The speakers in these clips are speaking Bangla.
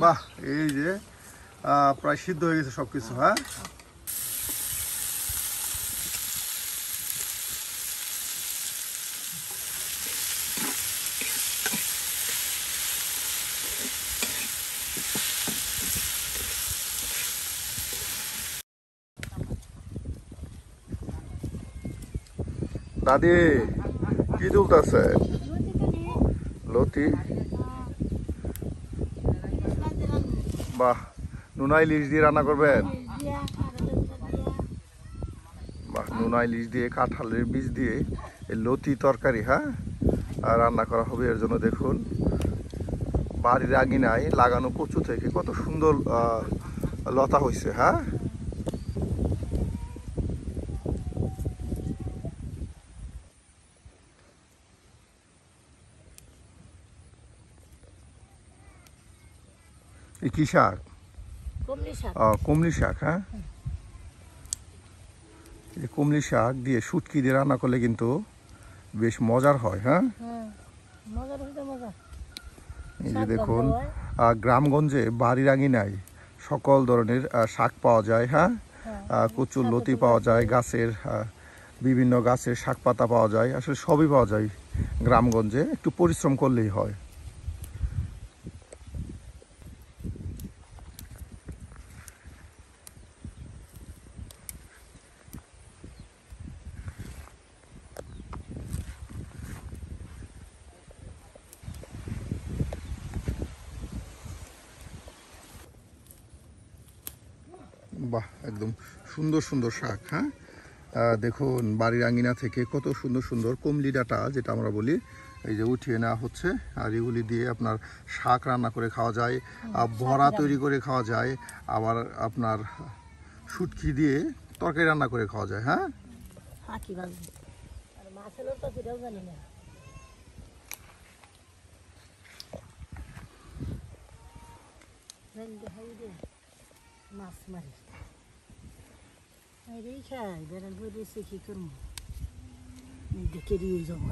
বাহ, এই যে প্রায় সিদ্ধ হয়ে গেছে সবকিছু। হ্যাঁ, দাদি কি তুলতেছে? লতি। বাহ, নুনা ইলিশ দিয়ে রান্না করবেন? বাহ, নুনা ইলিশ দিয়ে কাঁঠালের বীজ দিয়ে এই লতি তরকারি, হ্যাঁ, আর রান্না করা হবে। এর জন্য দেখুন বাড়ির আঙিনায় লাগানো কচু থেকে কত সুন্দর লতা হয়েছে। হ্যাঁ, কি শাক? কমলি শাক। হ্যাঁ, কমলি শাক দিয়ে শুটকি দিয়ে রান্না করলে কিন্তু বেশ মজার হয়। হ্যাঁ, এই যে দেখুন গ্রামগঞ্জে বাড়ির আঙিনায় সকল ধরনের শাক পাওয়া যায়। হ্যাঁ, কচুর লতি পাওয়া যায়, গাছের বিভিন্ন গাছের শাক পাতা পাওয়া যায়, আসলে সবই পাওয়া যায় গ্রামগঞ্জে, একটু পরিশ্রম করলেই হয়। বাহ, একদম সুন্দর সুন্দর শাক। হ্যাঁ, দেখুন বাড়ির আঙিনা থেকে কত সুন্দর সুন্দর কমলি ডাঁটা যেটা আমরা বলি, এই যে উঠিয়ে নেওয়া হচ্ছে। আর এগুলি দিয়ে আপনার শাক রান্না করে খাওয়া যায়, বড়া তৈরি করে খাওয়া যায়, আবার আপনার শুটকি দিয়ে তরকারি রান্না করে খাওয়া যায়। হ্যাঁ, মাছ মারি খাই বেড়াল বইছে কি করবো, দেখে দিয়ে যাবো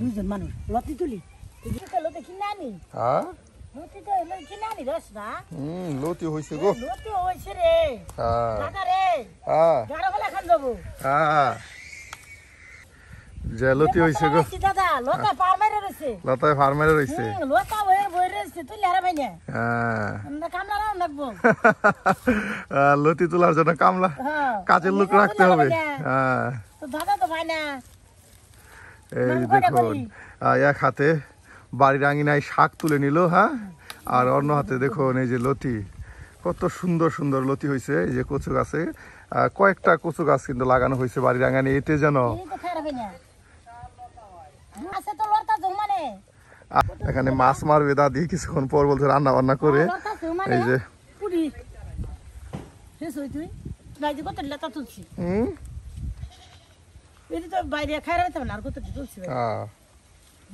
দুজন মানুষ লতি তুলি লতি কিনে আনি। লতি তো কিনে আনি রস না। লতি হয়েছে গো, লতি হয়েছে রে দাদা রে, গাড়ো গলা খান যাবো। যে লতি হয়েছে গো দাদা, লতা ফার্মারে রয়েছে, লতায় ফার্মারে রয়েছে, লতা বই রয়েছে তুই লেরা ভাই না। কামলা রাখবো লতি তোলার জন্য কামলা কাজের লোক রাখতে হবে। দাদা তো ভাই না। এই দেখুন এক হাতে বাড়ির আঙিনায় শাক তুলে নিল, হ্যাঁ, আর অন্য হাতে দেখুন এই যে লতি, কত সুন্দর সুন্দর লতি হয়েছে। এই যে কচু গাছে কয়েকটা কচু গাছ কিন্তু লাগানো হয়েছে বাড়ির আঙিনায়, এতে যেন এখানে মাছ মারবে দাদি কিছুক্ষণ পর, বলছে রান্না বান্না করে। এই যে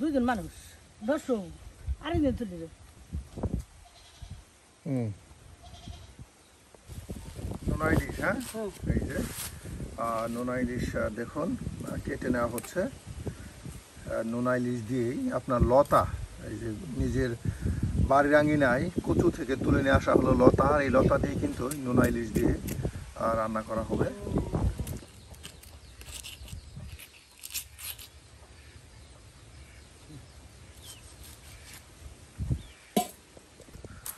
দুইজন মানুষ দর্শক আরেকজন তুলি নোনা ইলিশ। হ্যাঁ, এই যে নোনা ইলিশ দেখুন কেটে নেওয়া হচ্ছে। নোনা ইলিশ দিয়েই আপনার লতা, এই যে নিজের বাড়ির আঙিনায় কচু থেকে তুলে নিয়ে আসা হলো লতা, আর এই লতা দিয়ে কিন্তু নোনা ইলিশ দিয়ে রান্না করা হবে।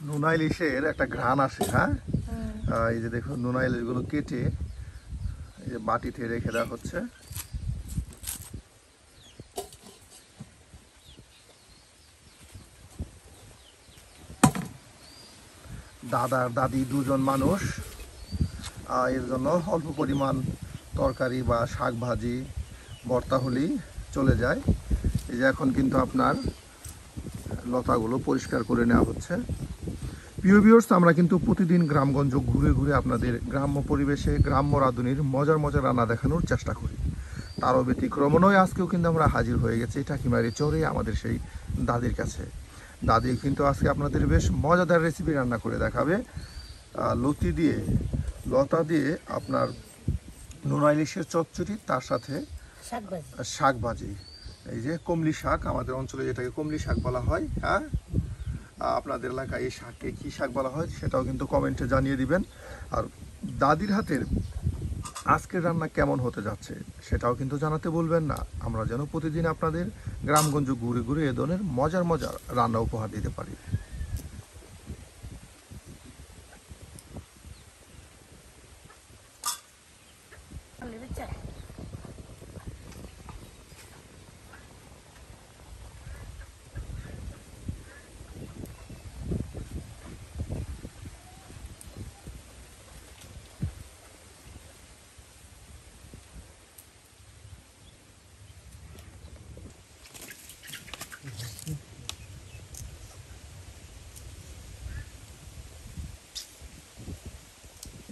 নোনা ইলিশের একটা ঘ্রাণ আসে। হ্যাঁ, এই যে দেখুন নোনা ইলিশগুলো কেটে এই যে বাটিতে রেখে দেওয়া হচ্ছে। দাদার দাদি দুজন মানুষ, এর জন্য অল্প পরিমাণ তরকারি বা শাক ভাজি ভর্তা হলেই চলে যায়। এই যে এখন কিন্তু আপনার লতাগুলো পরিষ্কার করে নেওয়া হচ্ছে। প্রিয় ভিউয়ার্স, আমরা কিন্তু প্রতিদিন গ্রামগঞ্জ ঘুরে ঘুরে আপনাদের গ্রাম্য পরিবেশে গ্রাম্য রাঁধুনির মজার মজার রান্না দেখানোর চেষ্টা করি। তারও ব্যতিক্রম নয়, আজকেও কিন্তু আমরা হাজির হয়ে গেছি টাকিমারি চরে আমাদের সেই দাদির কাছে। দাদি কিন্তু আজকে আপনাদের বেশ মজাদার রেসিপি রান্না করে দেখাবে। লতি দিয়ে, লতা দিয়ে আপনার নোনা ইলিশের চচ্চড়ি, তার সাথে শাক ভাজি। এই যে কমলি শাক, আমাদের অঞ্চলে যেটাকে কমলি শাক বলা হয়। হ্যাঁ, আপনাদের এলাকায় এই শাককে কী শাক বলা হয় সেটাও কিন্তু কমেন্টে জানিয়ে দিবেন। আর দাদির হাতের আজকের রান্না কেমন হতে যাচ্ছে সেটাও কিন্তু জানাতে বলবেন না, আমরা যেন প্রতিদিন আপনাদের গ্রামগঞ্জ ঘুরে ঘুরে এ ধরনের মজার মজার রান্না উপহার দিতে পারি।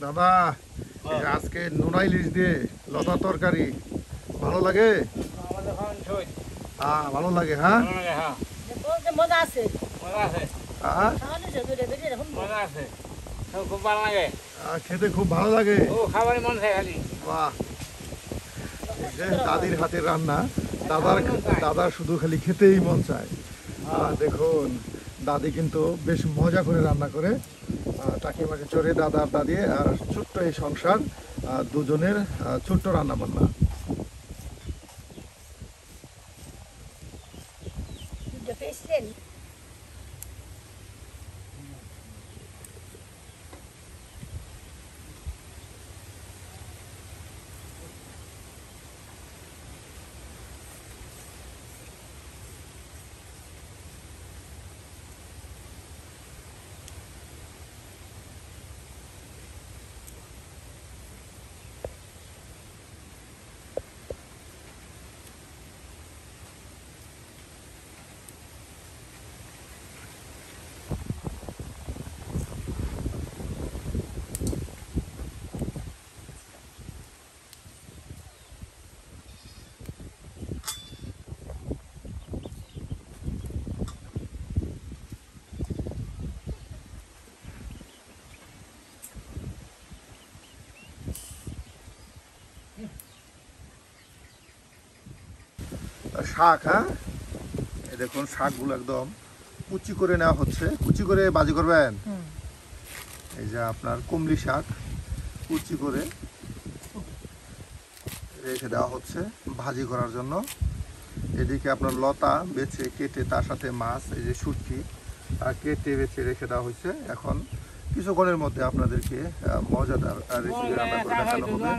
দাদা, এই যে আজকে নোনা ইলিশ দিয়ে লতা তরকারি ভালো লাগে? হ্যাঁ, ভালো লাগে। হ্যাঁ, মজা আছে, হ্যাঁ, মজা আছে, খুব ভালো লাগে, খেতে খুব ভালো লাগে। ও খাবারই মন চাই খালি। বাহ, এই যে দাদির হাতের রান্না, দাদার শুধু খালি খেতেই মন চায়। দেখুন, দাদি কিন্তু বেশ মজা করে রান্না করে, টাকি মাটি চড়ে দাদার দাদি আর ছোট্ট এই সংসার, দুজনের ছোট্ট রান্না বান্না। শাক, হ্যাঁ, এই দেখুন শাকগুলো একদম কুচি করে নেওয়া হচ্ছে। কুচি করে ভাজি করবেন? এই যে আপনার কমলি শাক কুচি করে রেখে দেওয়া হচ্ছে ভাজি করার জন্য। এদিকে আপনার লতা বেছে কেটে তার সাথে মাছ, এই যে শুটকি কেটে বেছে রেখে দেওয়া হয়েছে। এখন কিছুক্ষণের মধ্যে আপনাদেরকে মজাদার রেসিপি রান্না করে দেখানো হবে।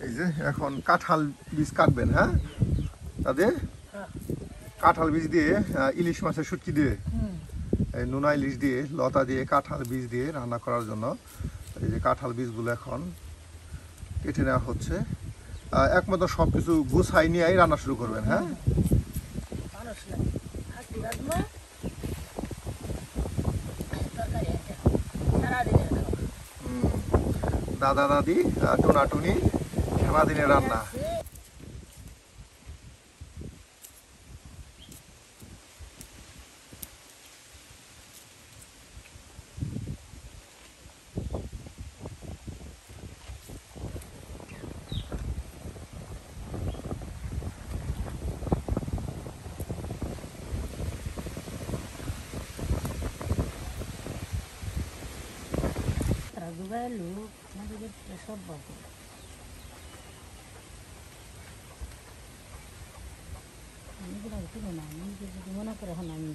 এই যে এখন কাঁঠাল বীজ কাটবেন। হ্যাঁ, তাদের কাঁঠাল বীজ দিয়ে ইলিশ মাছের শুটকি দিয়ে, এই নোনা ইলিশ দিয়ে, লতা দিয়ে, কাঁঠাল বীজ দিয়ে রান্না করার জন্য এই যে কাঁঠাল বীজগুলো এখন কেটে নেওয়া হচ্ছে। একমাত্র সব কিছু গুছাই নিয়েই রান্না শুরু করবেন। হ্যাঁ, দাদা দাদি টুনাটুনি সারাদিনের রান্না। লোক সব মনে করে এখন আমি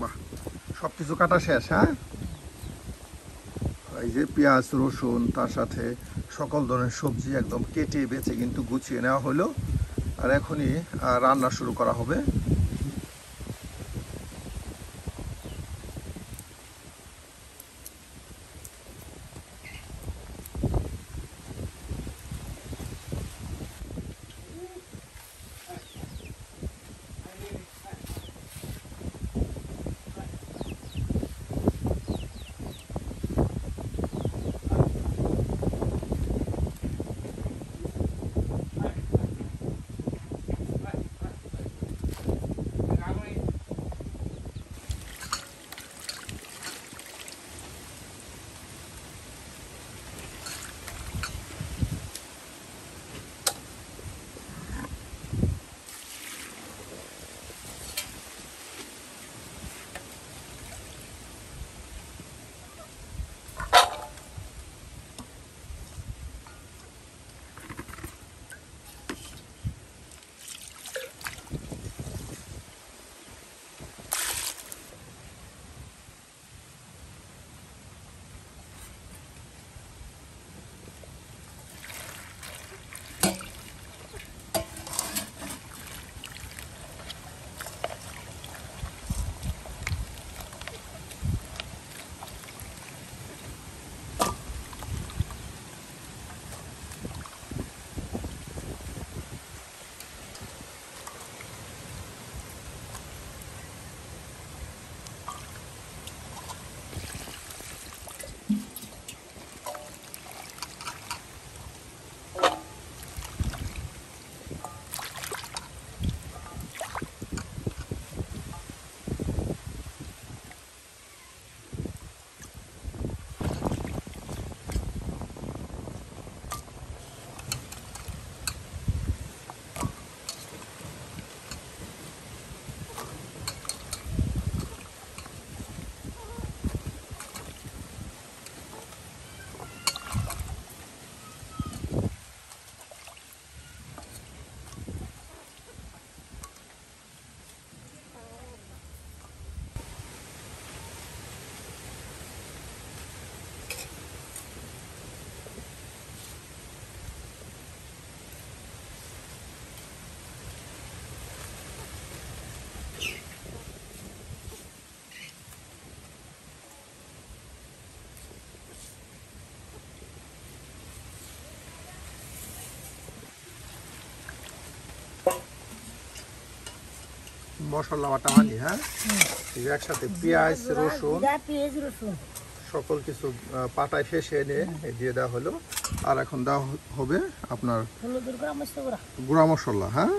বাহ, সব কিছু কাটা শেষ। হ্যাঁ, এই যে পেঁয়াজ রসুন তার সাথে সকল ধরনের সবজি একদম কেটে বেছে কিন্তু গুছিয়ে নেওয়া হলো। আর এখনই রান্না শুরু করা হবে। মশলা বাটা আনি, হ্যাঁ এই যে একসাথে পেঁয়াজ রসুন পেঁয়াজ রসুন সকল কিছু পাটায় ফেসে এনে দিয়ে দেওয়া হলো। আর এখন দেওয়া হবে আপনার হলুদের গুঁড়া মরিচের গুঁড়া গুঁড়া মশলা, হ্যাঁ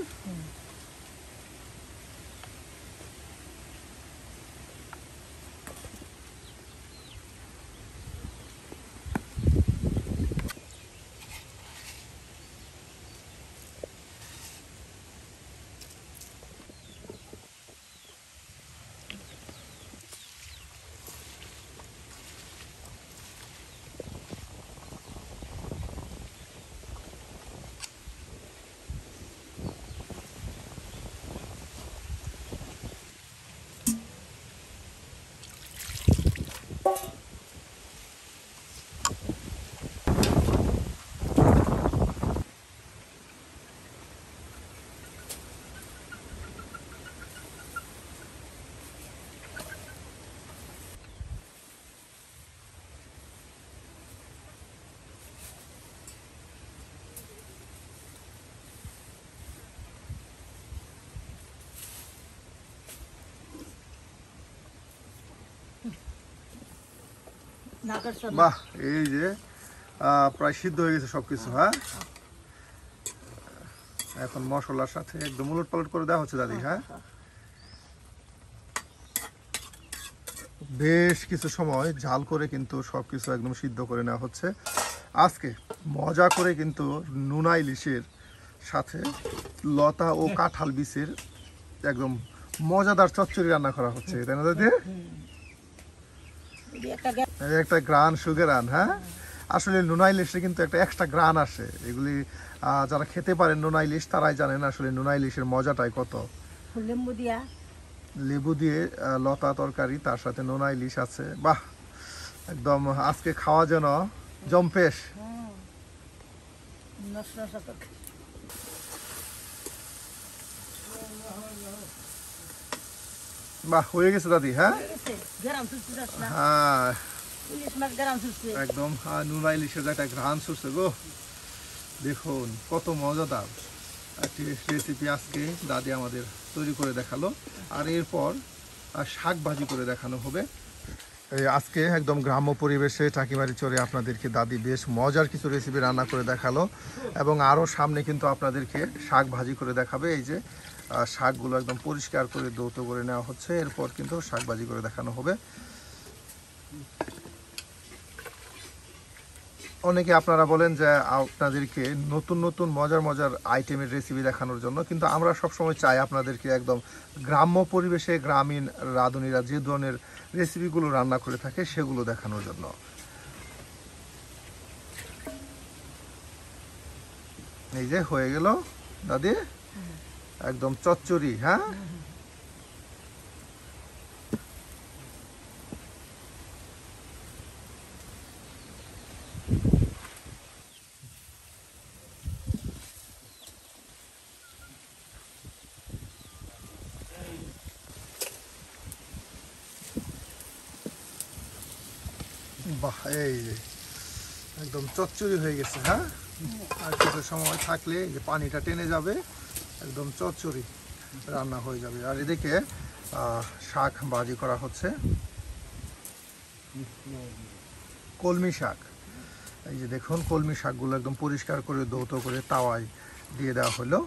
নাকের সাথে বাহ এই যে প্রায় সিদ্ধ হয়ে গেছে সবকিছু, হ্যাঁ এখন মশলার সাথে একদম উলট পালট করে দেওয়া হচ্ছে দাদি, হ্যাঁ বেশ কিছু সময় ঝাল করে কিন্তু সবকিছু একদম সিদ্ধ করে নেওয়া হচ্ছে। আজকে মজা করে কিন্তু নোনা ইলিশের সাথে লতা ও কাঁঠাল বীজের একদম মজাদার চচ্চড়ি রান্না করা হচ্ছে, তাই না দাদি? এই একটা গ্রান সুগেরান, হ্যাঁ আসলে নোনা ইলিশে কিন্তু একটা এক্সট্রা গ্রান আসে। এগুলি যারা খেতে পারেন নোনা ইলিশ তারাই জানেন আসলে নোনা ইলিশের মজাটাই কত। লেবু দিয়ে লতা তরকারি, তার সাথে নোনা ইলিশ আছে, বাহ একদম আজকে খাওয়া যেন জম্পেশ। বাহ হয়ে গেছে দাদি, হ্যাঁ হ্যাঁ একদম নোনা ইলিশের একটা ঘ্রাণ ছুটছে গো। দেখুন কত মজাদার একটি রেসিপি আজকে দাদি আমাদের তৈরি করে দেখালো। আর এরপর শাক ভাজি করে দেখানো হবে। এই আজকে একদম গ্রাম্য পরিবেশে টাকিমারি চড়ে আপনাদেরকে দাদি বেশ মজার কিছু রেসিপি রান্না করে দেখালো এবং আরও সামনে কিন্তু আপনাদেরকে শাক ভাজি করে দেখাবে। এই যে শাকগুলো একদম পরিষ্কার করে ধৌত করে নেওয়া হচ্ছে, এরপর কিন্তু শাক ভাজি করে দেখানো হবে। অনেকে আপনারা বলেন যে আপনাদেরকে নতুন নতুন মজার মজার আইটেমের রেসিপি দেখানোর জন্য, কিন্তু আমরা সবসময় চাই আপনাদেরকে একদম গ্রাম্য পরিবেশে গ্রামীণ রাঁধুনিরা যে ধরনের রেসিপিগুলো রান্না করে থাকে সেগুলো দেখানোর জন্য। এই যে হয়ে গেল দাদি একদম চচ্চড়ি, হ্যাঁ বাহ এই যে একদম চচ্চড়ি হয়ে গেছে, হ্যাঁ আর কিছু সময় থাকলে এই যে পানিটা টেনে যাবে, একদম চচ্চড়ি রান্না হয়ে যাবে। আর এদিকে শাক ভাজি করা হচ্ছে, কলমি শাক। এই যে দেখুন কলমি শাকগুলো একদম পরিষ্কার করে ধৌত করে তাওয়ায় দিয়ে দেওয়া হলো।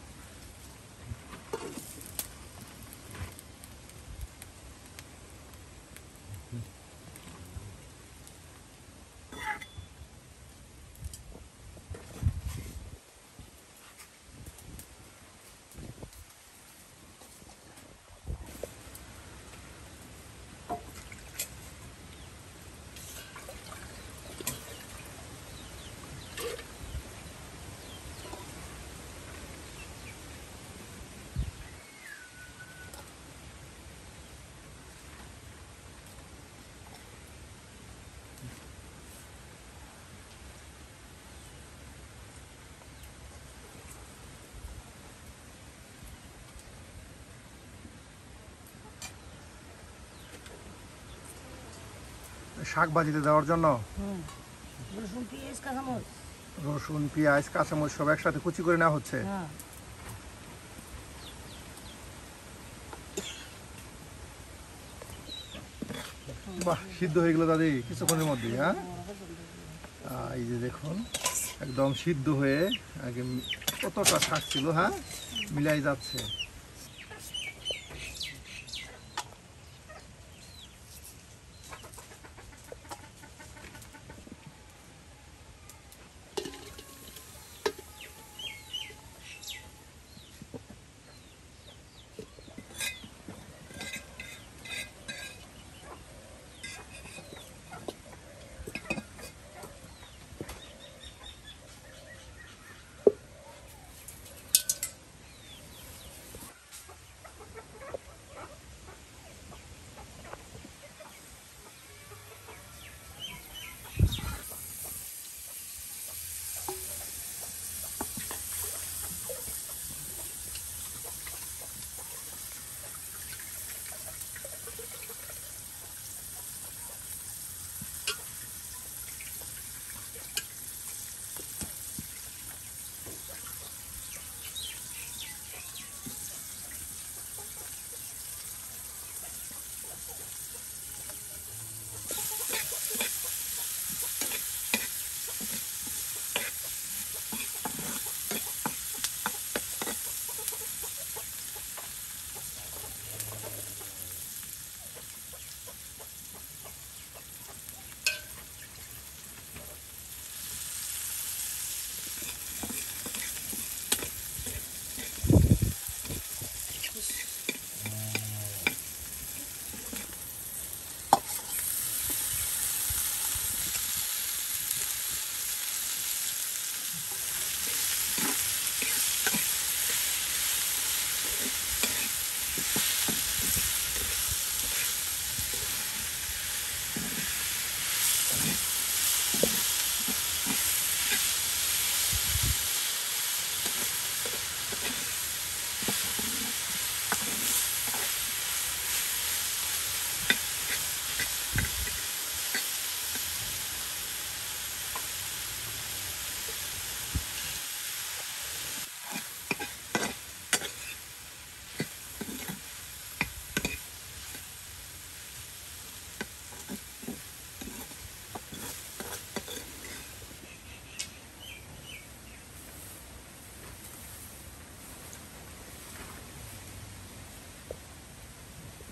শাক ভাজিতে দেওয়ার জন্য রসুন পেঁয়াজ কাঁচামরিচ সব একসাথে কুচি করে নেওয়া হচ্ছে। বাহ, সিদ্ধ হয়ে গেল দাদি কিছুক্ষণের মধ্যে। হ্যাঁ, এই যে দেখুন একদম সিদ্ধ হয়ে আগে কতটা শাক ছিল, হ্যাঁ মিলাই যাচ্ছে।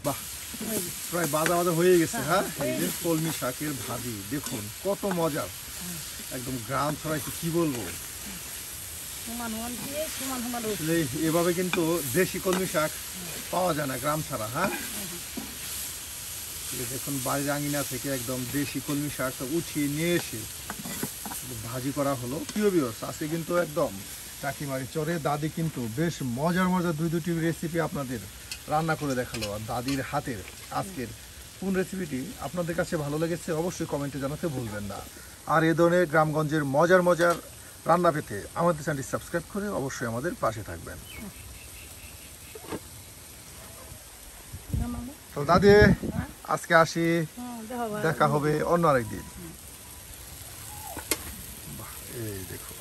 বাহ, প্রায় বাজা বাজা হয়ে গেছে। হ্যাঁ, এই যে কলমি শাকের ভাজি দেখুন কত মজার, একদম গ্রাম ছড়াইছে, কি বলবো। আসলে এভাবে কিন্তু দেশি কলমি শাক পাওয়া যায় না গ্রাম ছাড়া। হ্যাঁ, এই দেখুন বাড়ির আঙিনা থেকে একদম দেশি কলমি শাকটা উঠিয়ে নিয়ে এসে ভাজি করা হলো। প্রিয় ভিউয়ার্স, আজকে কিন্তু একদম কাকিমারি চরে দাদি কিন্তু বেশ মজার মজার দুটি রেসিপি আপনাদের রান্না করে দেখালো। আর দাদির হাতের আজকের কোন রেসিপিটি আপনাদের কাছে ভালো লেগেছে অবশ্যই কমেন্টে জানাতে ভুলবেন না। আর এ ধরনের গ্রামগঞ্জের মজার মজার রান্না পেতে আমাদের চ্যানেলটি সাবস্ক্রাইব করে অবশ্যই আমাদের পাশে থাকবেন। তো দাদি আজকে আসি, দেখা হবে অন্য আরেকদিন। এই দেখো।